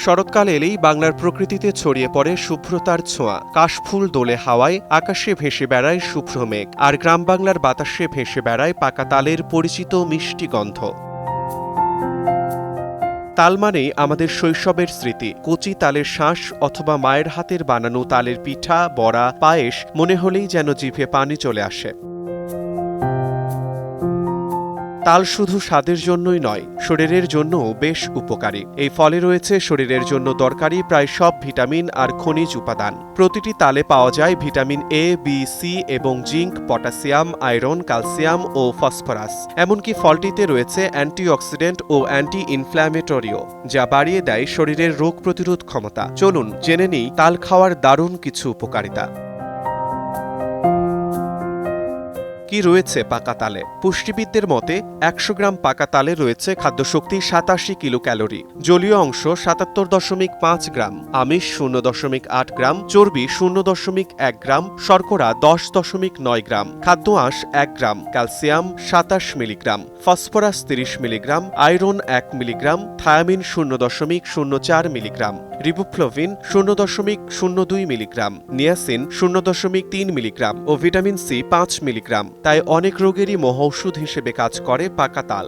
শরৎকাল এলেই বাংলার প্রকৃতিতে ছড়িয়ে পড়ে শুভ্রতার ছোঁয়া। কাশফুল দোলে হাওয়ায়, আকাশে ভেসে বেড়ায় শুভ্র মেঘ, আর গ্রাম বাংলার বাতাসে ভেসে বেড়ায় পাকা তালের পরিচিত মিষ্টি গন্ধ। তাল মানেই আমাদের শৈশবের স্মৃতি। কচি তালের শাঁস অথবা মায়ের হাতের বানানো তালের পিঠা, বড়া, পায়েস মনে হলেই যেন জিভে পানি চলে আসে। তাল শুধু স্বাদের জন্যই নয়, শরীরের জন্যও বেশ উপকারী। এই ফলে রয়েছে শরীরের জন্য দরকারি প্রায় সব ভিটামিন আর খনিজ উপাদান। প্রতিটি তালে পাওয়া যায় ভিটামিন এ, বি, সি এবং জিঙ্ক, পটাশিয়াম, আয়রন, ক্যালসিয়াম ও ফসফরাস। এমনকি ফলটিতে রয়েছে অ্যান্টিঅক্সিডেন্ট ও অ্যান্টি ইনফ্ল্যামেটরিও, যা বাড়িয়ে দেয় শরীরের রোগ প্রতিরোধ ক্ষমতা। চলুন জেনে নিই তাল খাওয়ার দারুণ কিছু উপকারিতা। কি রয়েছে পাকা তালে? পুষ্টিবিদদের মতে ১০০ গ্রাম পাকা তালে রয়েছে খাদ্যশক্তি ৮৭ কিলো ক্যালোরি, জলীয় অংশ ৭৭.৫ গ্রাম, আমিষ ০.৮ গ্রাম, চর্বি ০.১ গ্রাম, শর্করা ১০.৯ গ্রাম, খাদ্য আঁশ ১ gram, calcium ২৭ milligram, phosphorus ৩০ milligram, iron ১ milligram, thiamine ০.০৪ মিলিগ্রাম, রিবোফ্লাভিন ০.০২ মিলিগ্রাম, নিয়াসিন ০.৩ মিলিগ্রাম ও ভিটামিন সি ৫ মিলিগ্রাম। তাই অনেক রোগেরই মহৌষধ হিসেবে কাজ করে পাকা তাল।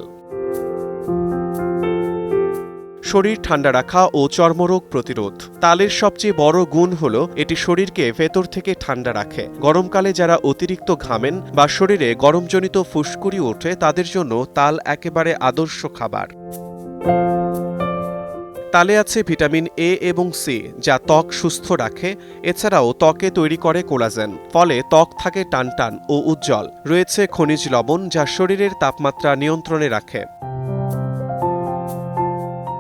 শরীর ঠান্ডা রাখা ও চর্মরোগ প্রতিরোধ। তালের সবচেয়ে বড় গুণ হল এটি শরীরকে ভেতর থেকে ঠান্ডা রাখে। গরমকালে যারা অতিরিক্ত ঘামেন বা শরীরে গরমজনিত ফুসকুড়ি ওঠে তাদের জন্য তাল একেবারে আদর্শ খাবার। তালে আছে ভিটামিন এ এবং সি, যা ত্বক সুস্থ রাখে। এছাড়াও ত্বকে তৈরি করে কোলাজেন, ফলে ত্বক থাকে টানটান ও উজ্জ্বল। রয়েছে খনিজ লবণ, যা শরীরের তাপমাত্রা নিয়ন্ত্রণে রাখে।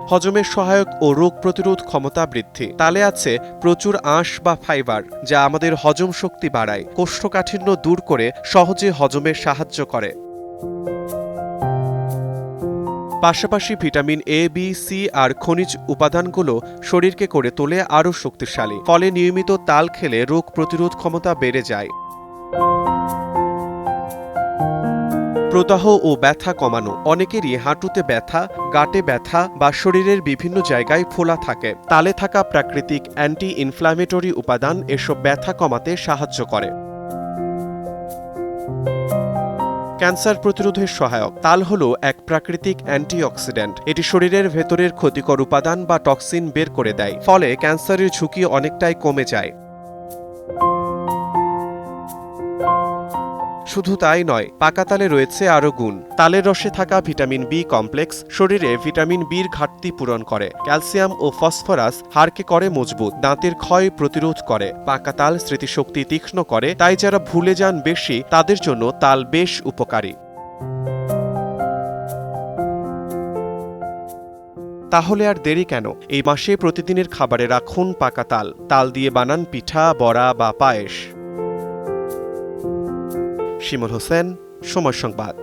হজমের সহায়ক ও রোগ প্রতিরোধ ক্ষমতা বৃদ্ধি। তালে আছে প্রচুর আঁশ বা ফাইবার, যা আমাদের হজম শক্তি বাড়ায়, কোষ্ঠকাঠিন্য দূর করে সহজে হজমে সাহায্য করে। পাশাপাশি ভিটামিন এ, বি, সি আর খনিজ উপাদানগুলো শরীরকে করে তোলে আরও শক্তিশালী। ফলে নিয়মিত তাল খেলে রোগ প্রতিরোধ ক্ষমতা বেড়ে যায়। প্রদাহ ও ব্যথা কমানো। অনেকেরই হাঁটুতে ব্যথা, গাঁটে ব্যথা বা শরীরের বিভিন্ন জায়গায় ফোলা থাকে। তালে থাকা প্রাকৃতিক অ্যান্টি ইনফ্ল্যামেটরি উপাদান এসব ব্যথা কমাতে সাহায্য করে। ক্যান্সার প্রতিরোধের সহায়ক। তাল হল এক প্রাকৃতিক অ্যান্টিঅক্সিডেন্ট। এটি শরীরের ভেতরের ক্ষতিকর উপাদান বা টক্সিন বের করে দেয়, ফলে ক্যান্সারের ঝুঁকি অনেকটাই কমে যায়। শুধু তাই নয়, পাকা তালে রয়েছে আরও গুণ। তালের রসে থাকা ভিটামিন বি কমপ্লেক্স শরীরে ভিটামিন বির ঘাটতি পূরণ করে। ক্যালসিয়াম ও ফসফরাস হাড়কে করে মজবুত, দাঁতের ক্ষয় প্রতিরোধ করে। পাকা তাল স্মৃতিশক্তি তীক্ষ্ণ করে, তাই যারা ভুলে যান বেশি তাদের জন্য তাল বেশ উপকারী। তাহলে আর দেরি কেন? এই মাসে প্রতিদিনের খাবারে রাখুন পাকা তাল। তাল দিয়ে বানান পিঠা, বড়া বা পায়েস। শিমুল হোসেন, সময় সংবাদ।